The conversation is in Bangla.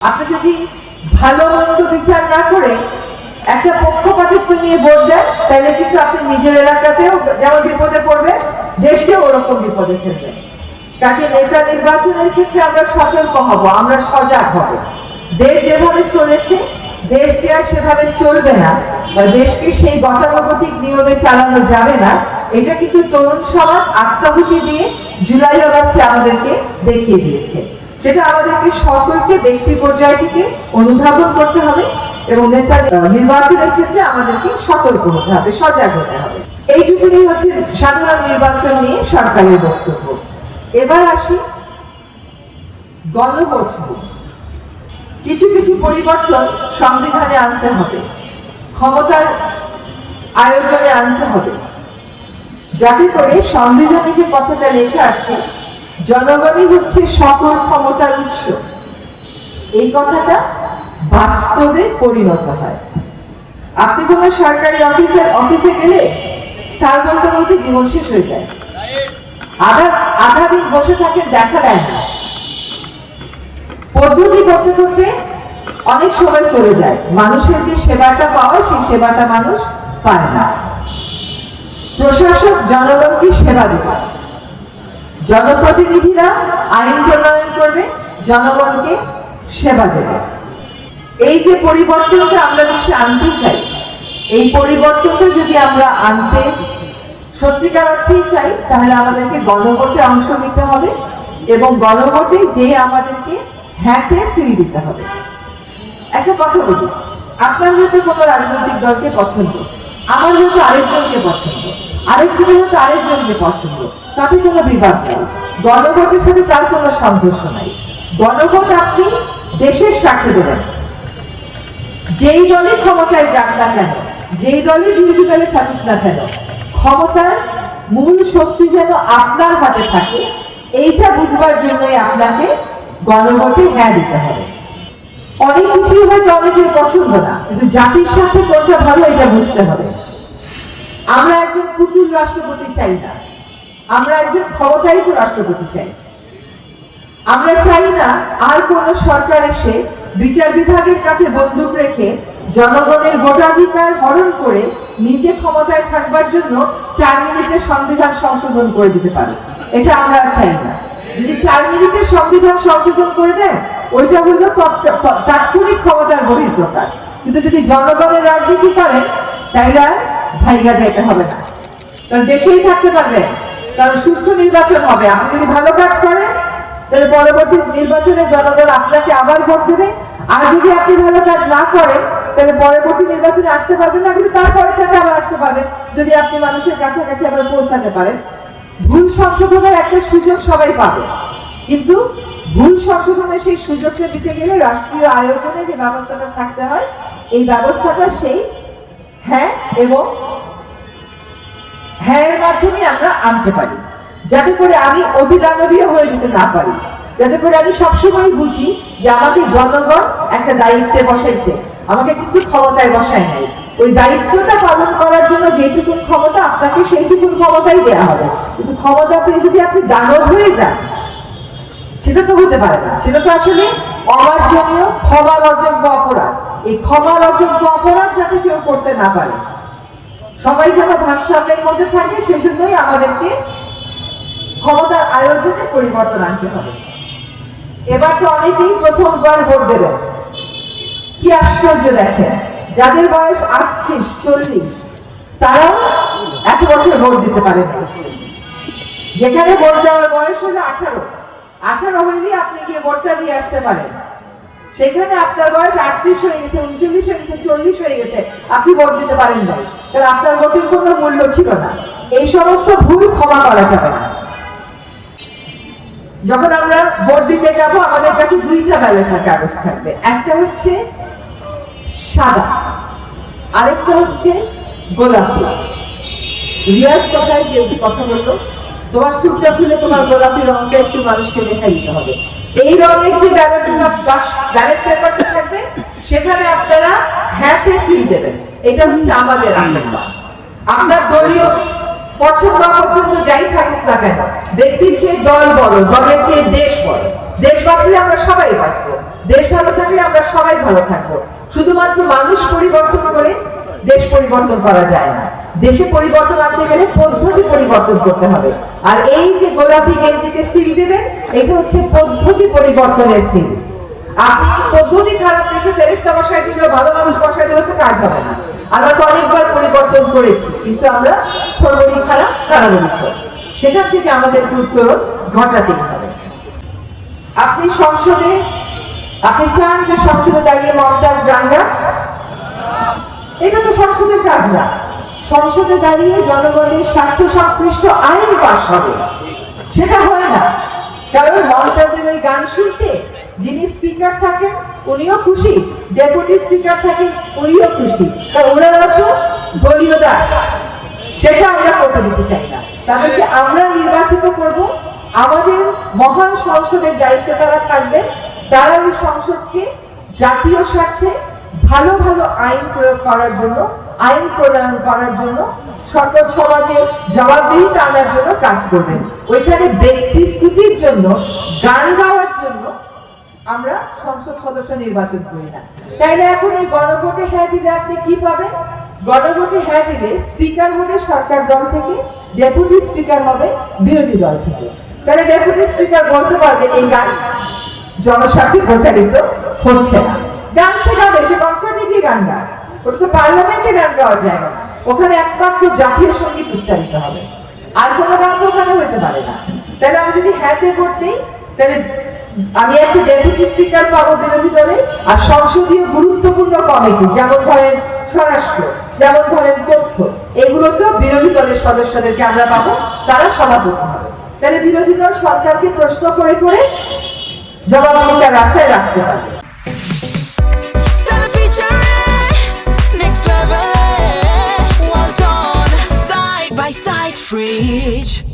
আপনি যদি ভালো মন্দ বিচার না করে একটা পক্ষপাতিত্ব নিয়ে ভোট দেন, তাহলে কিন্তু আপনি নিজের এলাকাতেও যেমন বিপদে পড়বেন, দেশকেও ওরকম বিপদে ফেলবেন। কাজে নেতা নির্বাচনের ক্ষেত্রে আমরা সতর্ক হব, আমরা সজাগ হব। দেশ যেভাবে চলেছে, দেশকে আর সেভাবে চলবে না, বা দেশকে সেই গতানুগতিক নিয়মে চালানো যাবে না। এটা কিন্তু তরুণ সমাজ আত্মাহুতি দিয়ে জুলাই আগস্টে আমাদেরকে দেখিয়ে দিয়েছে। সেটা আমাদেরকে সকলকে ব্যক্তি পর্যায় থেকে অনুধাবন করতে হবে এবং নেতা নির্বাচনের ক্ষেত্রে আমাদেরকে সতর্ক হতে হবে, সজাগ হতে হবে। এইটুকুনি হচ্ছে সাধারণ নির্বাচন নিয়ে সরকারের বক্তব্য। এবার আসি গণভোট নিয়ে। কিছু কিছু পরিবর্তন সংবিধানে আনতে হবে, ক্ষমতার আয়োজনে আনতে হবে, যাতে করে সংবিধানে যে কথাটা লেখা আছে জনগণই হচ্ছে সকল ক্ষমতার উৎস, এই কথাটা বাস্তবে পরিণত হয়। আপনি কোন সরকারি অফিসে গেলে স্যার বলতে বলতে জীবন শেষ হয়ে যায়, আধা দিন বসে থাকেন, দেখা দেয় না, পদ্ধতি করতে করতে অনেক সময় চলে যায়। মানুষের যে সেবাটা পাওয়া, সেই সেবাটা মানুষ পায় না। প্রশাসক জনগণকে সেবা দেবে, জনপ্রতিনিধিরা আইন প্রণয়ন করবে, জনগণকে সেবা দেবে। এই যে পরিবর্তনটা আমরা দেশে আনতে চাই, এই পরিবর্তনটা যদি আমরা আনতে সত্যিকার অর্থেই চাই, তাহলে আমাদেরকে গণভোটে অংশ নিতে হবে এবং গণভোটে যে আমাদেরকে হ্যাঁতে সিল দিতে হবে। একটা কথা বলি, আপনার হয়তো কোনো রাজনৈতিক দলকে পছন্দ, আমার হয়তো আরেকজনকে পছন্দ, আরেকজনের হয়তো আরেকজনকে পছন্দ, তাতে কোনো বিবাদ নেই। গণভোটের সাথে তার কোনো সংঘর্ষ নাই। গণভোট আপনি দেশের স্বার্থে দেবেন। যেই দলই ক্ষমতায় যাক না কেন, যেই দলই বিরোধী দলে থাকুক না কেন, ক্ষমতার মূল শক্তি যেন আপনার হাতে থাকে, এইটা বুঝবার জন্যই আপনাকে গণভোটে হ্যাঁ দিতে হবে। অনেক কিছুই হয়তো অনেকের পছন্দ না, কিন্তু জাতির সাথে কোনটা ভালো এটা বুঝতে হবে। আমরা একজন পুতুল রাষ্ট্রপতি চাই না, আমরা একজন ক্ষমতায়িত রাষ্ট্রপতি চাই। আমরা চাই না আর কোন সরকার এসে বিচার বিভাগের কাছে বন্দুক রেখে জনগণের ভোটাধিকার হরণ করে নিজে ক্ষমতায় থাকবার জন্য 4 মিনিটে সংবিধান সংশোধন করে দিতে পারে। এটা আমরা আর চাই না। যদি 4 মিনিটে সংবিধান সংশোধন করে দেন, ওইটা হলো তাৎক্ষণিক ক্ষমতার বহিঃপ্রকাশ। কিন্তু যদি জনগণের রাজনীতি করেন, তাইলে ভাইগা যাইতে হবে না, কারণ দেশেই থাকতে পারবেন, কারণ সুষ্ঠু নির্বাচন হবে। আপনি যদি ভালো কাজ করেন, তাহলে পরবর্তী নির্বাচনে জনগণ আপনাকে আবার ভোট দেবে। আর যদি আপনি ভালো কাজ না করেন, তাহলে পরবর্তী নির্বাচনে আসতে পারবেন না, কিন্তু তারপরে আবার আসতে পারবেন যদি আপনি মানুষের কাছাকাছি আবার পৌঁছাতে পারেন। ভুল সংশোধনের একটা সুযোগ সবাই পাবে, কিন্তু ভুল সংশোধনের সেই সুযোগটা দিতে গেলে রাষ্ট্রীয় আয়োজনে যে ব্যবস্থাটা থাকতে হয়, এই ব্যবস্থাটা সেই হ্যাঁ এবং হ্যাঁ এর মাধ্যমে আমরা আনতে পারি, যাতে করে আমি অতি দানবীয় হয়ে যেতে না পারি, যাতে করে আমি সবসময় বুঝি যে আমাকে জনগণ একটা দায়িত্বে বসাইছে, আমাকে কিন্তু ক্ষমতায় বসায় নাই। ওই দায়িত্বটা পালন করার জন্য যেটুকুন ক্ষমতা, আপনাকে সেইটুকুন ক্ষমতাই দেওয়া হবে। কিন্তু ক্ষমতা পেয়ে যদি আপনি দানব হয়ে যান, সেটা তো হতে পারে না। সেটা তো আসলে অমার্জনীয়, ক্ষমার অযোগ্য অপরাধ। এই ক্ষমার অযোগ্য অপরাধ যাতে কেউ করতে না পারে, সবাই যেন ভারসাম্যের মধ্যে থাকে, সেজন্যই আমাদেরকে ক্ষমতার আয়োজনে পরিবর্তন আনতে হবে। এবার তো অনেকেই প্রথমবার ভোট দেবেন। কি আশ্চর্য দেখেন, যাদের বয়স 38-40 তারাও এত বছর ভোট দিতে পারে না। যেখানে ভোট দেওয়ার বয়স হলো 18 হইলে আপনি গিয়ে ভোটটা দিয়ে আসতে পারেন, সেখানে আপনার বয়স 38 হয়ে গেছে, 39 হয়ে গেছে, 40 হয়ে গেছে, আপনি ভোট দিতে পারেন নাই, কারণ আপনার ভোটের কোনো মূল্য ছিল না। এই সমস্ত ভুল ক্ষমা করা যাবে না। যখন আমরা ভোট দিতে যাব, আমাদের কাছে 2টা ব্যালটের কাগজ থাকবে, একটা হচ্ছে সাদা, আরেকটা হচ্ছে গোলাপি। রিয়াজ কথায় যে কথা বললো, তোমার সুটটা খুলে তোমার গোলাপি রঙটা একটু মানুষকে দেখাই দিতে হবে। এই রঙের যে ব্যালট পেপারটা থাকবে, সেখানে আপনারা হ্যাঁতে সিল দেবেন। এটা হচ্ছে আমাদের আশীর্বাদ। আপনার দলীয় পছন্দ অপছন্দ যাই থাকুক না কেন, ব্যক্তির চেয়ে দল বড়, দলের চেয়ে দেশ বড়। দেশ বাঁচলে আমরা সবাই বাঁচবো। দেশ ভালো থাকলে আমরা সবাই ভালো থাকবো। শুধুমাত্র মানুষ পরিবর্তন করে দেশ পরিবর্তন করা যায় না। দেশে পরিবর্তন আনতে গেলে পদ্ধতি পরিবর্তন করতে হবে। আর এই যে গোলাপি গেঞ্জিতে সিল দেবেন, এটা হচ্ছে পদ্ধতি পরিবর্তনের সিল। আপনি পদ্ধতি খারাপ রেখে ফেরেশতা বসায় দিলেও, ভালো মানুষ বসায় দিলেও তো কাজ হবে না। আমরা তো অনেকবার পরিবর্তন করেছি, কিন্তু আমরা থরবরি খারাপ, কারাবরি চোর। সেখান থেকে আমাদেরকে উত্তরণ ঘটাতেই হবে। আপনি সংসদে, আপনি চান যে সংসদে দাঁড়িয়ে মমতাজ গান গান? এটা তো সংসদের কাজ না। সংসদে দাঁড়িয়ে জনগণের স্বার্থ সংশ্লিষ্ট আইন পাস হবে, সেটা হয় না। কারণ মমতাজের ওই গান শুনতে যিনি স্পিকার থাকেন উনিও খুশি, ডেপুটি স্পিকার থাকেন উনিও খুশি, কারণ ওনারা তো দলীয় দাস। সেটা আমরা করতে দিতে চাই না। তাদেরকে আমরা নির্বাচিত করব, আমাদের মহান সংসদের দায়িত্বে তারা থাকবেন। তারা ওই সংসদকে জাতীয় স্বার্থে ভালো ভালো আইন প্রয়োগ করার জন্য, আইন প্রণয়ন করার জন্য, সকল সমাজে জবাবদিহিতা আনার জন্য কাজ করবেন। ওইখানে ব্যক্তি স্তুতির জন্য, গান গাওয়ার জন্য আমরা সংসদ সদস্য নির্বাচন করি না। তাই না? এখন এই গণভোটে হ্যাঁ দিলে আপনি কি পাবেন? গণভোটে হ্যাঁ দিলে স্পিকার হবে সরকার দল থেকে, ডেপুটি স্পিকার হবে বিরোধী দল থেকে। তাহলে ডেপুটি স্পিকার বলতে পারবে এই গান জনস্বার্থে প্রচারিত হচ্ছে না। গান শেখাবে, সে কনসার্টে গিয়ে গান গায়, ওটা পার্লামেন্টে গান গাওয়ার জায়গা না। ওখানে একমাত্র জাতীয় সঙ্গীত উচ্চারিত হবে, আর কোনো গান তো ওখানে হইতে পারে না। তাহলে আমি যদি হ্যাঁতে ভোট দিই, তাহলে আমি একটা ডেপুটি স্পিকার পাবো বিরোধী দলে, আর সংসদীয় গুরুত্বপূর্ণ কমিটি যেমন ধরেন স্বরাষ্ট্র, যেমন ধরেন তথ্য, এগুলোকেও বিরোধী দলের সদস্যদেরকে আমরা পাবো, তারা সভাপতি হবে। তাহলে বিরোধী দল সরকারকে প্রশ্ন করে করে জবাবদিহিতার রাস্তায় রাখতে পারবে। Fridge.